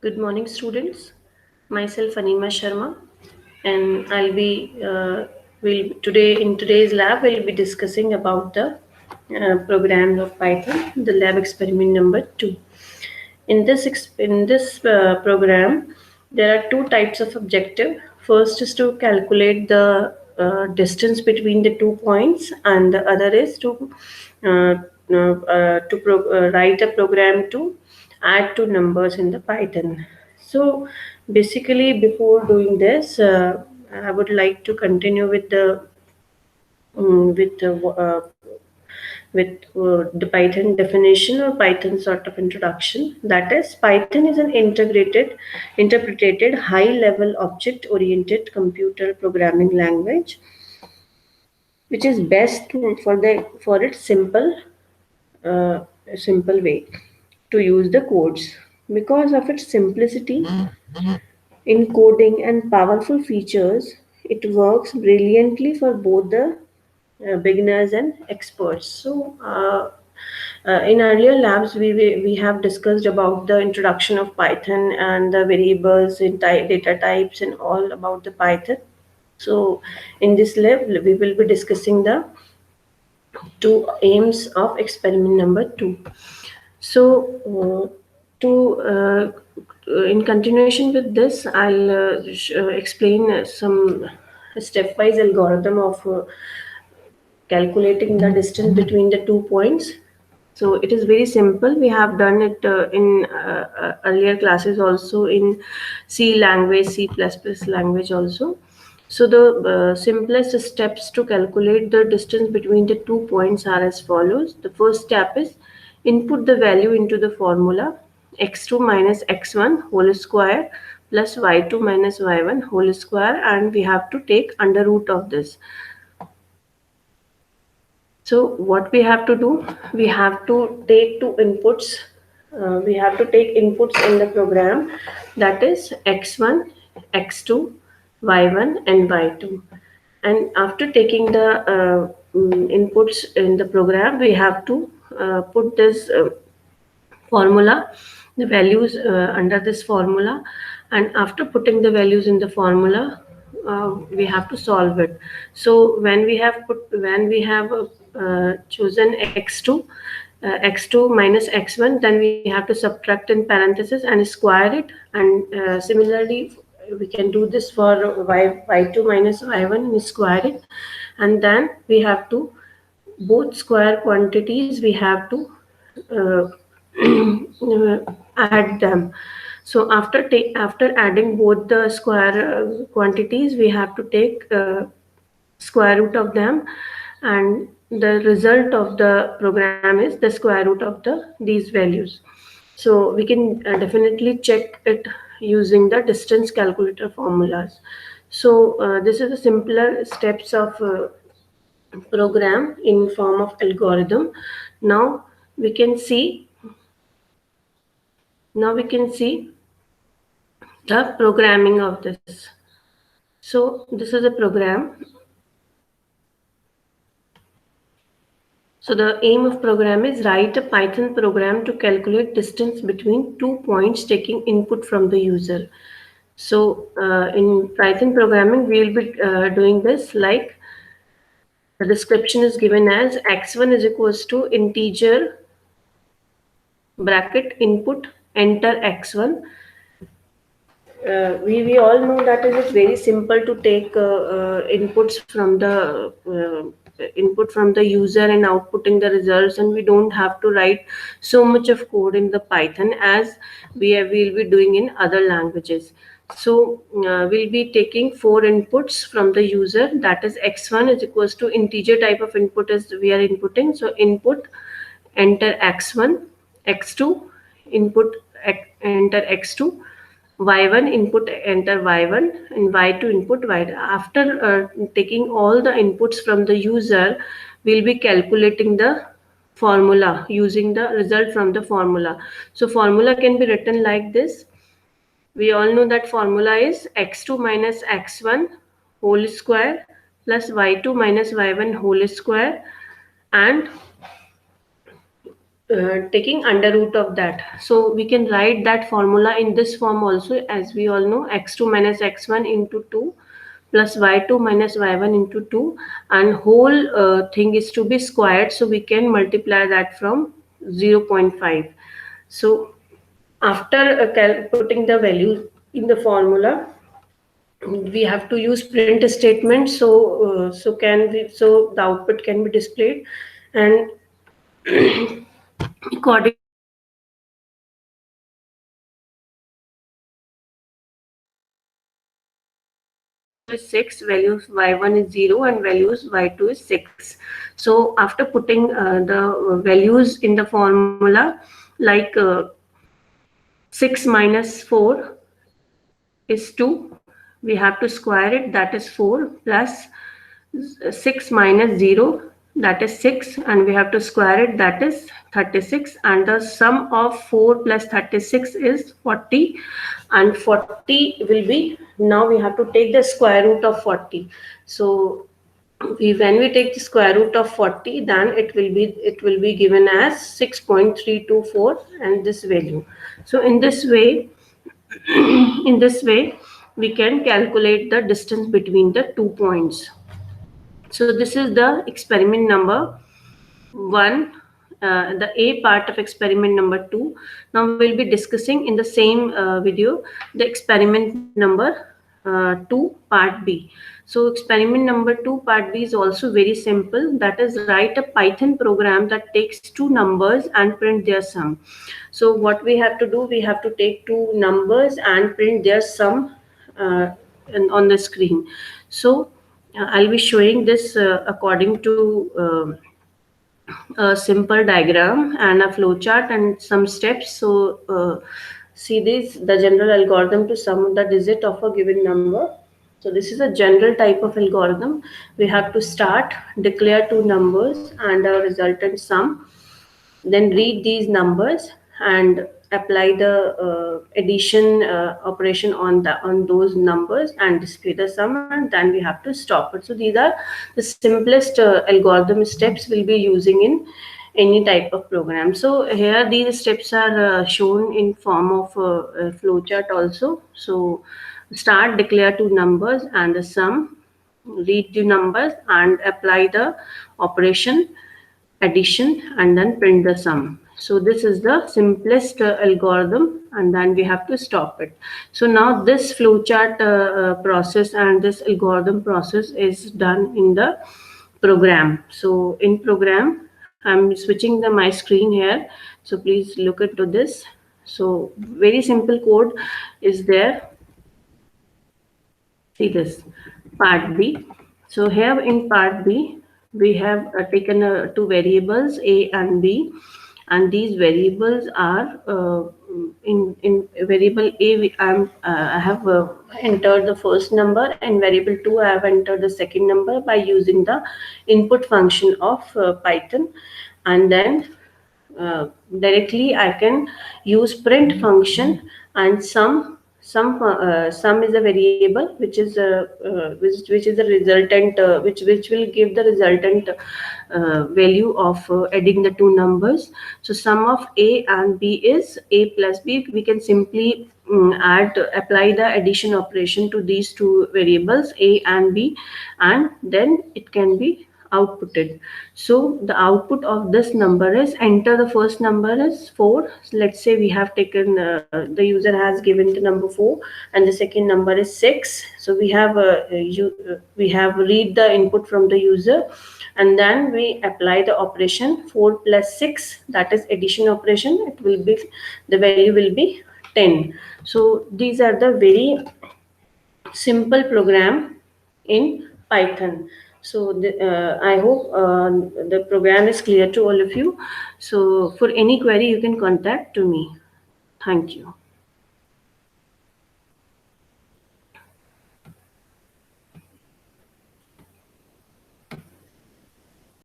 Good morning, students. Myself Anima Sharma, and I'll be will today in today's lab we'll be discussing about the program of Python, the lab experiment number 2. In this program, there are two types of objective. First is to calculate the distance between the 2 points, and the other is to write a program to add two numbers in the Python. So basically, before doing this, I would like to continue with the with the Python definition or Python sort of introduction. That is, Python is an interpreted high-level object-oriented computer programming language, which is best for its uh, simple way to use the codes. Because of its simplicity in coding and powerful features, it works brilliantly for both the beginners and experts. In earlier labs, we have discussed about the introduction of Python and the variables in data types and all about the Python. So in this lab, we will be discussing the two aims of experiment number 2. So to in continuation with this, I'll explain some stepwise algorithm of calculating the distance between the 2 points. So it is very simple. We have done it in earlier classes also in C language, C++ language also. So the simplest steps to calculate the distance between the 2 points are as follows. The first step is input the value into the formula x2 minus x1 whole square plus y2 minus y1 whole square, and we have to take under root of this. So what we have to do, we have to take two inputs. We have to take inputs in the program, that is x1, x2, y1 and y2. And after taking the inputs in the program, we have to put this formula, the values under this formula, and after putting the values in the formula, we have to solve it. So when we have chosen x2 x2 minus x1, then we have to subtract in parentheses and square it, and similarly we can do this for y2 minus y1 and square it, and then we have to both square quantities we have to uh, add them. So after adding both the square quantities, we have to take square root of them, and the result of the program is the square root of these values. So we can definitely check it using the distance calculator formulas. So this is the simpler steps of program in form of algorithm. Now we can see the programming of this. So this is a program. So the aim of program is write a Python program to calculate distance between 2 points taking input from the user. So in Python programming, we will be doing this like the description is given as x1 is equals to integer bracket input enter x1. We all know that it is very simple to take inputs from the input from the user and outputting the results, and we don't have to write so much of code in the Python as will be doing in other languages. So we'll be taking 4 inputs from the user, that is x1 is equals to integer type of input as we are inputting, so input enter x1, x2 input enter x2, y1 input enter y1, and y2 input y2. After taking all the inputs from the user, we'll be calculating the formula using the result from the formula. So formula can be written like this. We all know that formula is x2 minus x1 whole square plus y2 minus y1 whole square, and taking under root of that. So we can write that formula in this form also. As we all know, x2 minus x1 into 2 plus y2 minus y1 into 2, and whole thing is to be squared, so we can multiply that from 0.5. So after putting the value in the formula, we have to use print statement, so the output can be displayed, and according 6, values y1 is 0 and values y2 is 6. So after putting the values in the formula, like 6 minus 4 is 2, we have to square it, that is 4, plus 6 minus 0, that is 6, and we have to square it, that is 36, and the sum of 4 plus 36 is 40, and 40 will be, now we have to take the square root of 40. So when we take the square root of 40, then it will be given as 6.324 and this value. So in this way in this way we can calculate the distance between the 2 points. So this is the experiment number 1, the A part of experiment number 2. Now we'll be discussing in the same video the experiment number 2 part B. So experiment number 2 part B is also very simple. That is, write a Python program that takes two numbers and print their sum. So what we have to do, we have to take two numbers and print their sum on the screen. So I'll be showing this according to a simple diagram and a flowchart and some steps. So see this, the general algorithm to sum the digit of a given number. So this is a general type of algorithm. We have to start, declare two numbers and a resultant sum, then read these numbers and apply the addition operation on those numbers and display the sum, and then we have to stop it. So these are the simplest algorithm steps we'll be using in any type of program. So here these steps are shown in form of a flowchart also. So start, declare two numbers and the sum, read the numbers and apply the operation addition, and then print the sum. So this is the simplest algorithm, and then we have to stop it. So now this flowchart process and this algorithm process is done in the program. So in program, I'm switching my screen here. So please look into this. So very simple code is there. See this, part B. So here in part B, we have taken two variables A and B, and these variables are in variable A. I have entered the first number, and variable 2 I have entered the second number by using the input function of Python, and then directly I can use print function, and sum is a variable which is the resultant which will give the resultant value of adding the two numbers. So sum of A and B is A plus B. We can simply apply the addition operation to these two variables A and B, and then it can be outputted. So the output of this number is, enter the first number is 4. So let's say we have taken the user has given the number 4 and the second number is 6. So we have we have read the input from the user, and then we apply the operation 4 plus 6, that is addition operation. It will be, the value will be 10. So these are the very simple program in Python. So I hope the program is clear to all of you. So for any query, you can contact to me. Thank you.